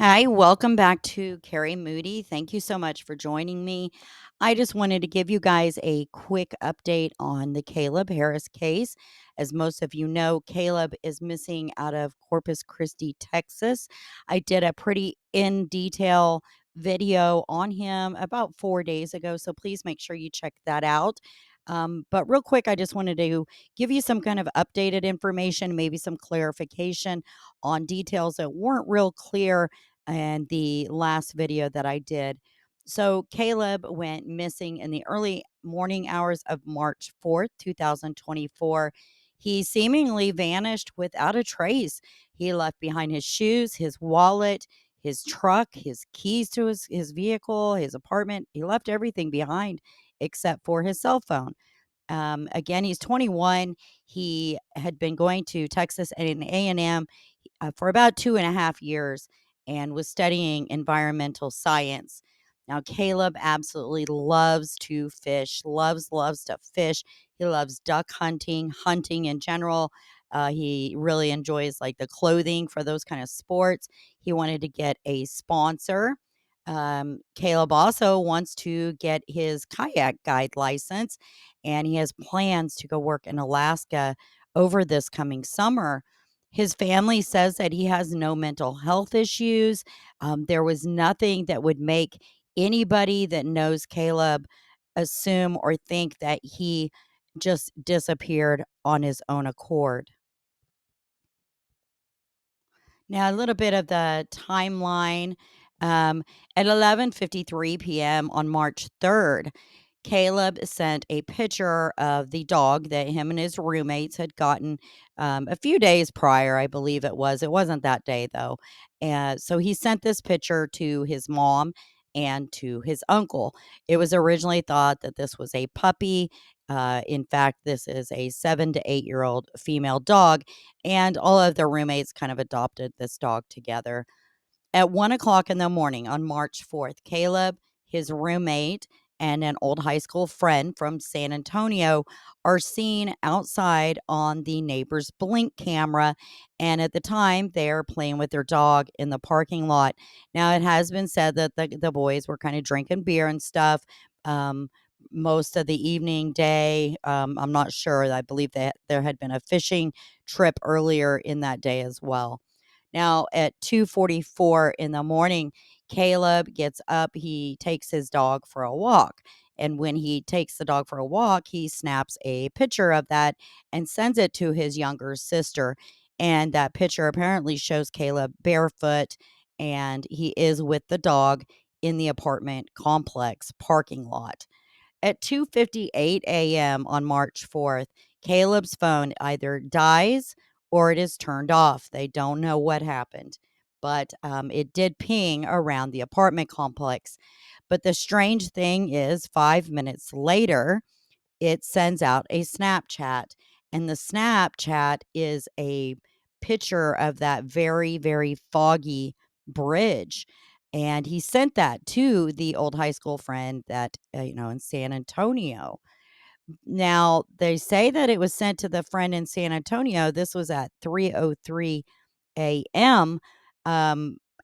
Hi, welcome back to Kari Moody. Thank you so much for joining me. I just wanted to give you guys a quick update on the Caleb Harris case. As most of you know, Caleb is missing out of Corpus Christi, Texas. I did a pretty in detail video on him about 4 days ago, so please make sure you check that out. But real quick, I just wanted to give you some kind of updated information, maybe some clarification on details that weren't real clear and the last video that I did. So Caleb went missing in the early morning hours of March 4th, 2024. He seemingly vanished without a trace. He left behind his shoes, his wallet, his truck, his keys to his vehicle, his apartment. He left everything behind except for his cell phone. Again, he's 21. He had been going to Texas A&M for about 2.5 years and was studying environmental science. Now, Caleb absolutely loves to fish, loves to fish. He loves duck hunting, hunting in general. He really enjoys like the clothing for those kind of sports. He wanted to get a sponsor. Caleb also wants to get his kayak guide license, and he has plans to go work in Alaska over this coming summer. His family says that he has no mental health issues. There was nothing that would make anybody that knows Caleb assume or think that he just disappeared on his own accord. Now, a little bit of the timeline. Um, at 11:53 p.m. on March 3rd, Caleb sent a picture of the dog that him and his roommates had gotten a few days prior, I believe it was. It wasn't that day though. And so he sent this picture to his mom and to his uncle. It was originally thought that this was a puppy. In fact, this is a 7 to 8 year old female dog, and all of the roommates kind of adopted this dog together. At 1 o'clock in the morning on March 4th, Caleb, his roommate, and an old high school friend from San Antonio are seen outside on the neighbor's Blink camera. And at the time, they're playing with their dog in the parking lot. Now, it has been said that the boys were kind of drinking beer and stuff. Um, most of the evening day. I'm not sure. I believe that there had been a fishing trip earlier in that day as well. Now at 2:44 in the morning, Caleb gets up, he takes his dog for a walk. And when he takes the dog for a walk, he snaps a picture of that and sends it to his younger sister. And that picture apparently shows Caleb barefoot, and he is with the dog in the apartment complex parking lot. At 2:58 a.m. on March 4th, Caleb's phone either dies or it is turned off. They don't know what happened, but it did ping around the apartment complex. But the strange thing is, 5 minutes later, it sends out a Snapchat, and the Snapchat is a picture of that very, very foggy bridge. And he sent that to the old high school friend that, in San Antonio. Now, they say that it was sent to the friend in San Antonio. This was at 3:03 a.m.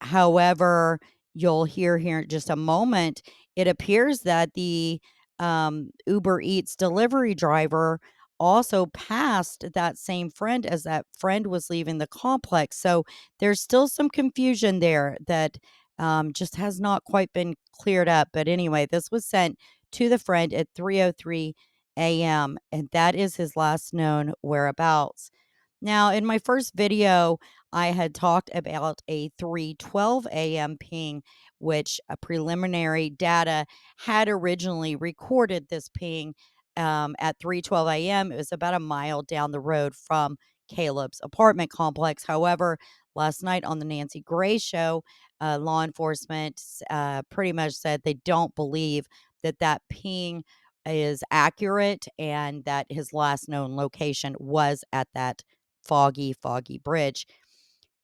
However, you'll hear here in just a moment, it appears that the Uber Eats delivery driver also passed that same friend as that friend was leaving the complex. So there's still some confusion there that just has not quite been cleared up. But anyway, this was sent to the friend at 3:03 a.m., and that is his last known whereabouts. Now, in my first video, I had talked about a 3:12 a.m. ping, which a preliminary data had originally recorded this ping at 3:12 a.m. It was about a mile down the road from Caleb's apartment complex. However, last night on the Nancy Gray show, law enforcement pretty much said they don't believe that ping is accurate and that his last known location was at that foggy bridge.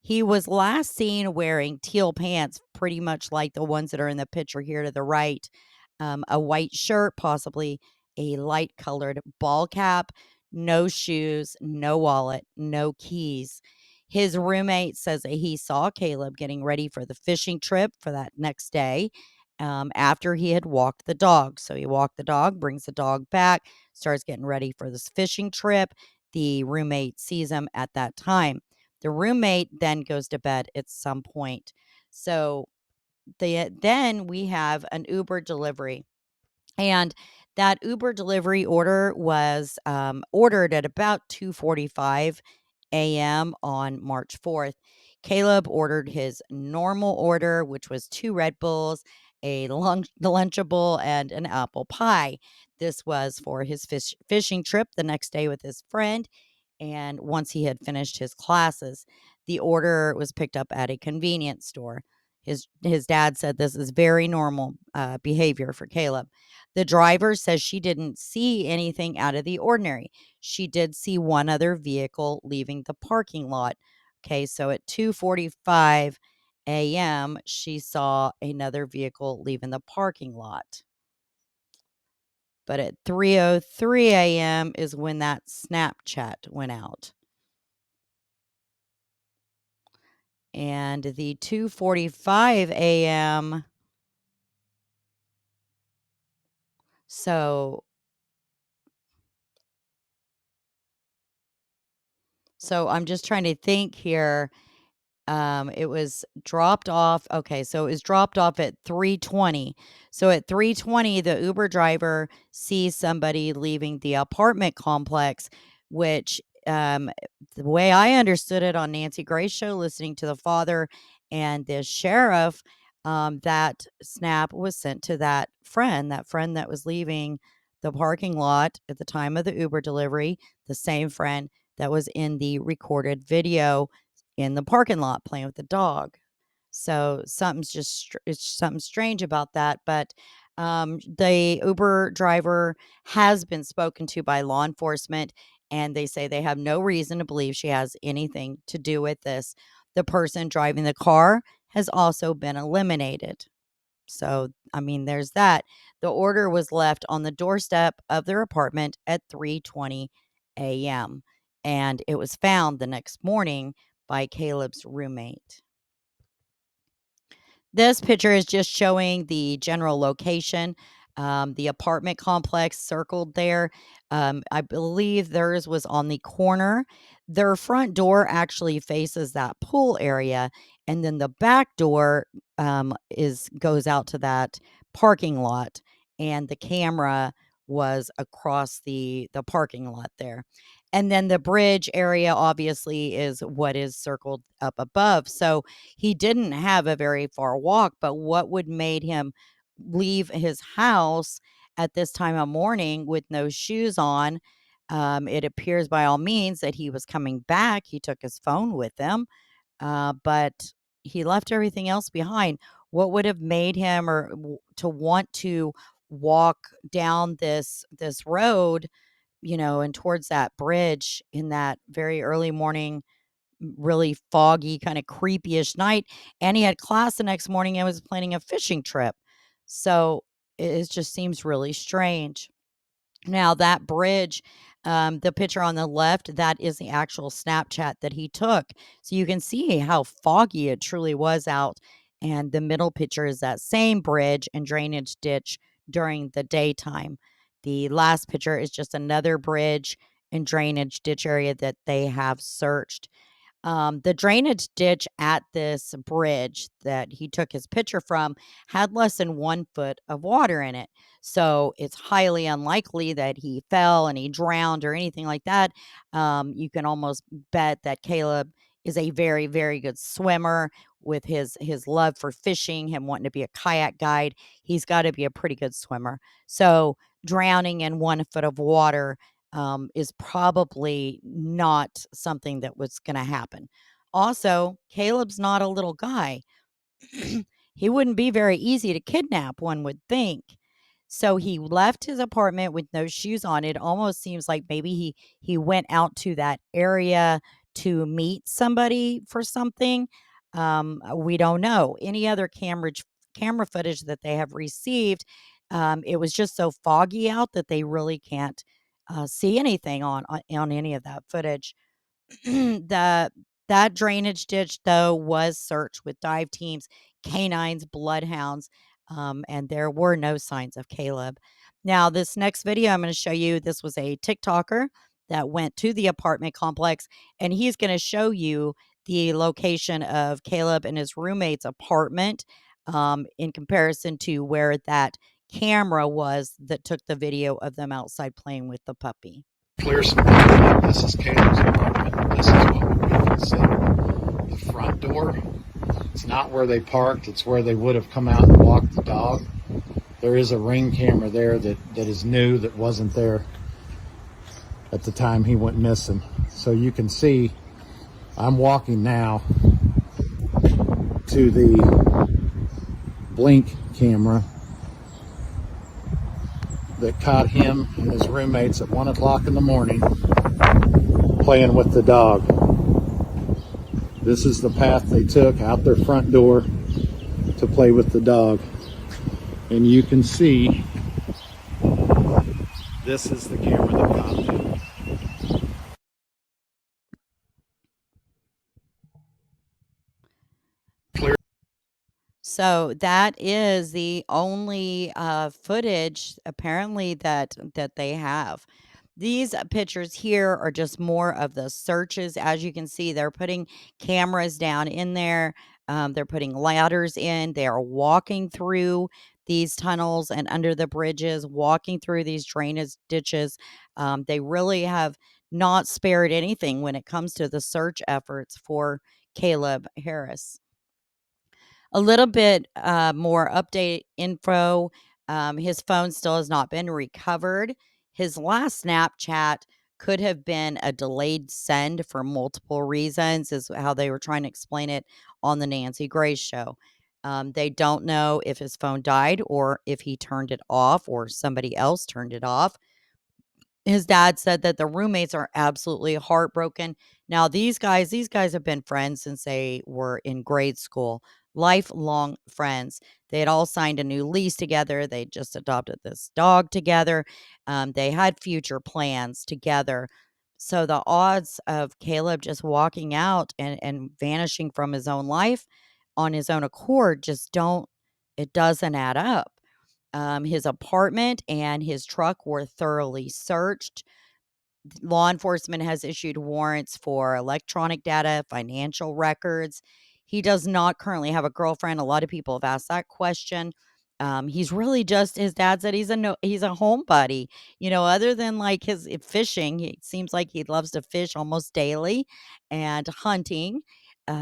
He was last seen wearing teal pants, pretty much like the ones that are in the picture here to the right, a white shirt, possibly a light colored ball cap, no shoes, no wallet, no keys. His roommate says that he saw Caleb getting ready for the fishing trip for that next day, after he had walked the dog. So he walked the dog, brings the dog back, starts getting ready for this fishing trip. The roommate sees him at that time. The roommate then goes to bed at some point. So then we have an Uber delivery. And that Uber delivery order was ordered at about 2:45 a.m. on March 4th. Caleb ordered his normal order, which was two Red Bulls, a Lunchable, and an apple pie. This was for his fishing trip the next day with his friend. And once he had finished his classes, the order was picked up at a convenience store. His dad said this is very normal behavior for Caleb. The driver says she didn't see anything out of the ordinary. She did see one other vehicle leaving the parking lot. Okay, so at 2:45 a.m., she saw another vehicle leaving the parking lot. But at 3:03 a.m. is when that Snapchat went out. And the 2:45 a.m. So I'm just trying to think here. It was dropped off. Okay, so it was dropped off at 3:20. So at 3:20, the Uber driver sees somebody leaving the apartment complex, which the way I understood it on Nancy Grace show, listening to the father and the sheriff, that snap was sent to that friend that was leaving the parking lot at the time of the Uber delivery, the same friend that was in the recorded video in the parking lot playing with the dog. So it's something strange about that. But the Uber driver has been spoken to by law enforcement, and they say they have no reason to believe she has anything to do with this. The person driving the car has also been eliminated. So, I mean, there's that. The order was left on the doorstep of their apartment at 3:20 a.m. and it was found the next morning by Caleb's roommate. This picture is just showing the general location, the apartment complex circled there. I believe theirs was on the corner. Their front door actually faces that pool area, and then the back door is goes out to that parking lot, and the camera was across the parking lot there. And then the bridge area obviously is what is circled up above. So he didn't have a very far walk, but what would made him leave his house at this time of morning with no shoes on? It appears by all means that he was coming back. He took his phone with him, but he left everything else behind. What would have made him to want to walk down this road, and towards that bridge in that very early morning, really foggy, kinda creepy-ish night, and he had class the next morning and was planning a fishing trip. So, it just seems really strange. Now that bridge, the picture on the left, that is the actual Snapchat that he took. So you can see how foggy it truly was out, and the middle picture is that same bridge and drainage ditch during the daytime. The last picture is just another bridge and drainage ditch area that they have searched. The drainage ditch at this bridge that he took his picture from had less than 1 foot of water in it. So it's highly unlikely that he fell and he drowned or anything like that. You can almost bet that Caleb is a very, very good swimmer with his love for fishing, him wanting to be a kayak guide. He's got to be a pretty good swimmer. So drowning in 1 foot of water is probably not something that was going to happen. Also, Caleb's not a little guy. He wouldn't be very easy to kidnap, one would think. So he left his apartment with no shoes on. It almost seems like maybe he went out to that area to meet somebody for something. We don't know. Any other camera footage that they have received, it was just so foggy out that they really can't see anything on any of that footage. the That drainage ditch, though, was searched with dive teams, canines, bloodhounds, and there were no signs of Caleb. Now, this next video I'm going to show you, this was a TikToker that went to the apartment complex, and he's going to show you the location of Caleb and his roommate's apartment in comparison to where that camera was that took the video of them outside playing with the puppy. Clear some time. This is Caleb's apartment. This is what would be considered the front door. It's not where they parked. It's where they would have come out and walked the dog. There is a Ring camera there that is new, that wasn't there at the time he went missing. So you can see I'm walking now to the Blink camera that caught him and his roommates at 1 o'clock in the morning playing with the dog. This is the path they took out their front door to play with the dog. And you can see this is the camera that caught them. So that is the only footage apparently that they have. These pictures here are just more of the searches. As you can see, they're putting cameras down in there. They're putting ladders in. They are walking through these tunnels and under the bridges, walking through these drainage ditches. They really have not spared anything when it comes to the search efforts for Caleb Harris. A little bit more update info. His phone still has not been recovered. His last Snapchat could have been a delayed send for multiple reasons, is how they were trying to explain it on the Nancy Grace show. They don't know if his phone died or if he turned it off or somebody else turned it off. His dad said that the roommates are absolutely heartbroken. Now these guys have been friends since they were in grade school, lifelong friends. They had all signed a new lease together. They just adopted this dog together. They had future plans together. So the odds of Caleb just walking out and vanishing from his own life on his own accord just don't, it doesn't add up. His apartment and his truck were thoroughly searched. Law enforcement has issued warrants for electronic data, financial records. He does not currently have a girlfriend. A lot of people have asked that question. He's really just, his dad said he's a no, he's a homebody. You know, other than like his fishing, he seems like he loves to fish almost daily and hunting.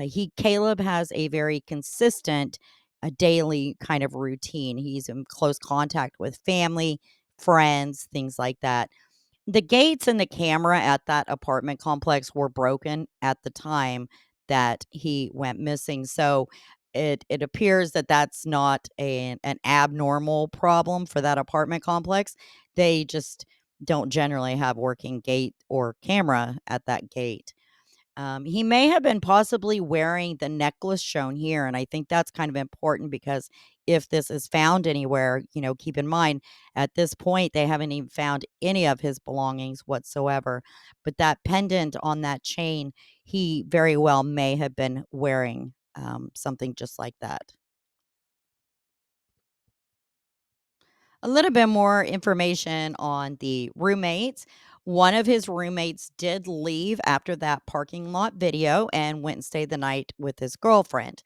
He Caleb has a very consistent, a daily kind of routine. He's in close contact with family, friends, things like that. The gates and the camera at that apartment complex were broken at the time that he went missing, so it appears that that's not an abnormal problem for that apartment complex. They just don't generally have working gate or camera at that gate. He may have been possibly wearing the necklace shown here, and I think that's kind of important because if this is found anywhere, you know, keep in mind at this point they haven't even found any of his belongings whatsoever. But that pendant on that chain, he very well may have been wearing something just like that. A little bit more information on the roommates. One of his roommates did leave after that parking lot video and went and stayed the night with his girlfriend.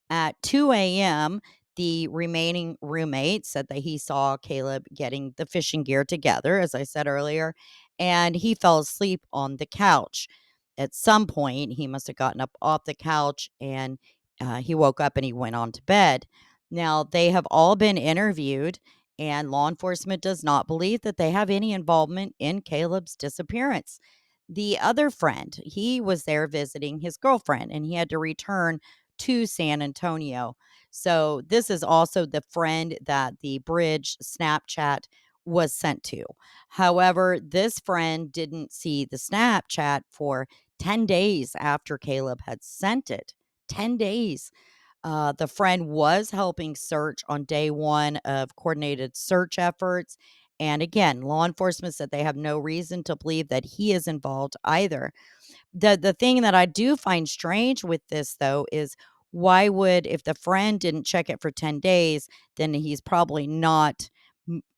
At 2 a.m., the remaining roommate said that he saw Caleb getting the fishing gear together, as I said earlier, and he fell asleep on the couch. At some point, he must have gotten up off the couch and he woke up and he went on to bed. Now, they have all been interviewed, and law enforcement does not believe that they have any involvement in Caleb's disappearance. The other friend, he was there visiting his girlfriend and he had to return to San Antonio. So this is also the friend that the bridge Snapchat was sent to. However, this friend didn't see the Snapchat for 10 days after Caleb had sent it. 10 days. The friend was helping search on day one of coordinated search efforts, And again, law enforcement said they have no reason to believe that he is involved either. The thing that I do find strange with this though is, why would, if the friend didn't check it for 10 days, then he's probably not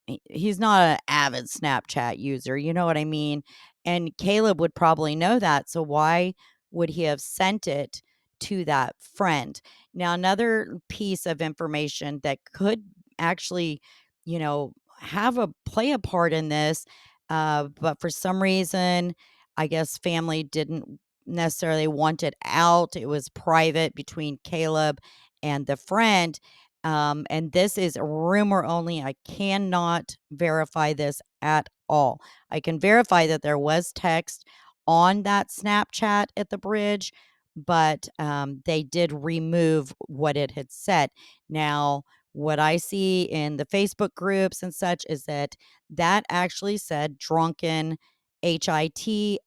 he's not an avid Snapchat user, you know what I mean? And Caleb would probably know that, so why would he have sent it to that friend? Now, another piece of information that could actually, have a play a part in this, but for some reason, I guess family didn't necessarily want it out. It was private between Caleb and the friend. And this is rumor only. I cannot verify this at all. I can verify that there was text on that Snapchat at the bridge, but they did remove what it had said. Now, what I see in the Facebook groups and such is that that actually said drunken, HITLER,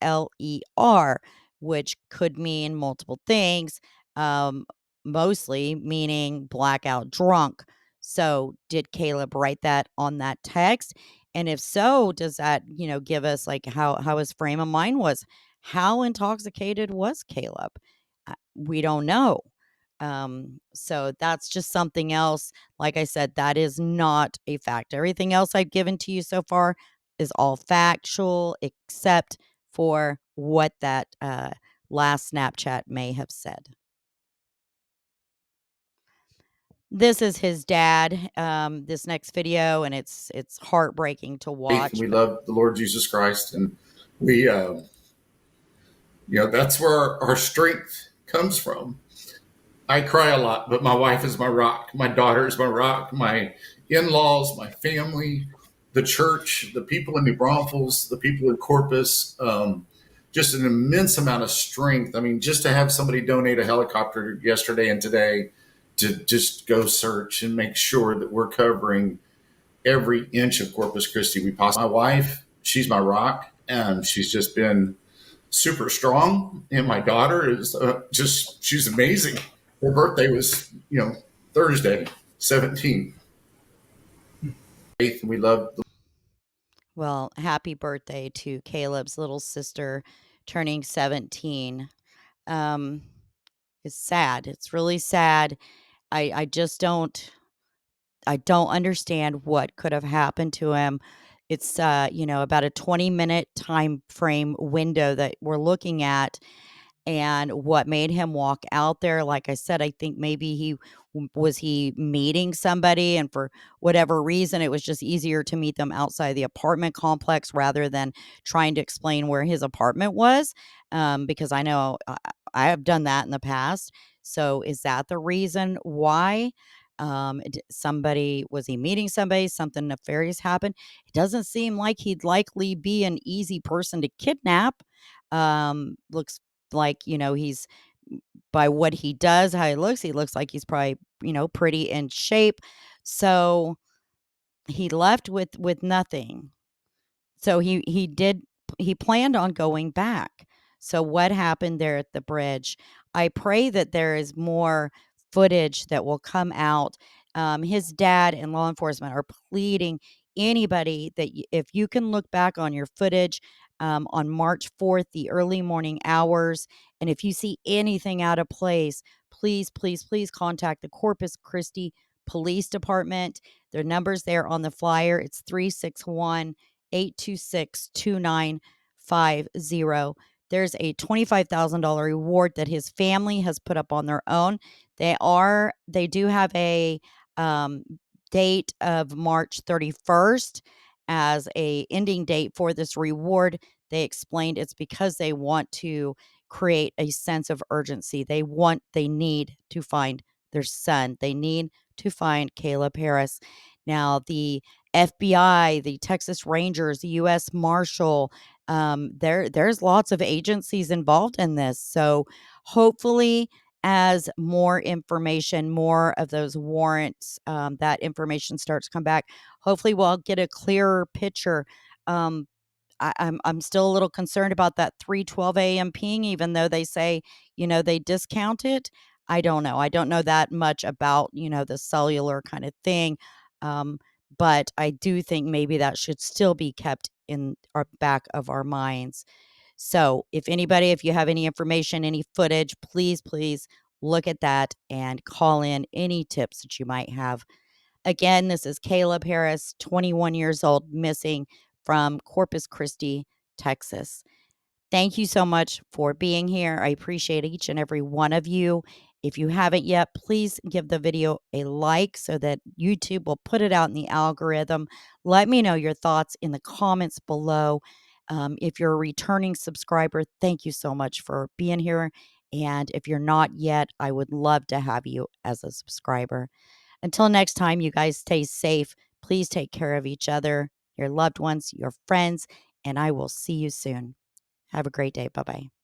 which could mean multiple things, um, mostly meaning blackout drunk. So, did Caleb write that on that text? And if so, does that, give us like how his frame of mind was? How intoxicated was Caleb? We don't know. So that's just something else. Like I said, that is not a fact. Everything else I've given to you so far is all factual, except for what that last Snapchat may have said. This is his dad. This next video, and it's heartbreaking to Faith and watch. we But love the Lord Jesus Christ, and we, that's where our strength comes from. I cry a lot, but my wife is my rock. My daughter is my rock. My in-laws, my family, the church, the people in New Braunfels, the people in Corpus, just an immense amount of strength. I mean, just to have somebody donate a helicopter yesterday and today to just go search and make sure that we're covering every inch of Corpus Christi we possibly. My wife, she's my rock, and she's just been super strong. And my daughter is she's amazing. Her birthday was, Thursday, 17. Faith, and we love the well, happy birthday to Caleb's little sister turning 17. Um, it's sad. It's really sad. I just don't understand what could have happened to him. It's about a 20-minute time frame window that we're looking at, and what made him walk out there. Like I said, I think maybe he meeting somebody, and for whatever reason it was just easier to meet them outside the apartment complex rather than trying to explain where his apartment was, because I know I have done that in the past. So is that the reason why? Somebody, was he meeting somebody, something nefarious happened? It doesn't seem like he'd likely be an easy person to kidnap. Looks like, he's, by what he does, how he looks like he's probably, pretty in shape. So he left with nothing. So he planned on going back. So what happened there at the bridge? I pray that there is more footage that will come out. His dad and law enforcement are pleading anybody that if you can look back on your footage on March 4th, the early morning hours, and if you see anything out of place, please, please, please contact the Corpus Christi Police Department. Their number's there on the flyer. It's 361 826 2950. There's a $25,000 reward that his family has put up on their own. They do have a um, date of March 31st as a ending date for this reward. They explained it's because they want to create a sense of urgency. They need to find their son. They need to find Caleb Harris. Now, the FBI, the Texas Rangers, the U.S. Marshal. There's lots of agencies involved in this. So hopefully, as more information, more of those warrants, that information starts to come back, hopefully we'll get a clearer picture. Um, I'm still a little concerned about that 3:12 a.m. ping, even though they say, they discount it. I don't know. I don't know that much about, the cellular kind of thing. but I do think maybe that should still be kept in our back of our minds. So, if you have any information, any footage, please look at that and call in any tips that you might have. Again, this is Caleb Harris, 21 years old, missing from Corpus Christi, Texas. Thank you so much for being here. I appreciate each and every one of you. If you haven't yet, please give the video a like so that YouTube will put it out in the algorithm. Let me know your thoughts in the comments below. If you're a returning subscriber, thank you so much for being here. And if you're not yet, I would love to have you as a subscriber. Until next time, you guys stay safe. Please take care of each other, your loved ones, your friends, and I will see you soon. Have a great day. Bye bye.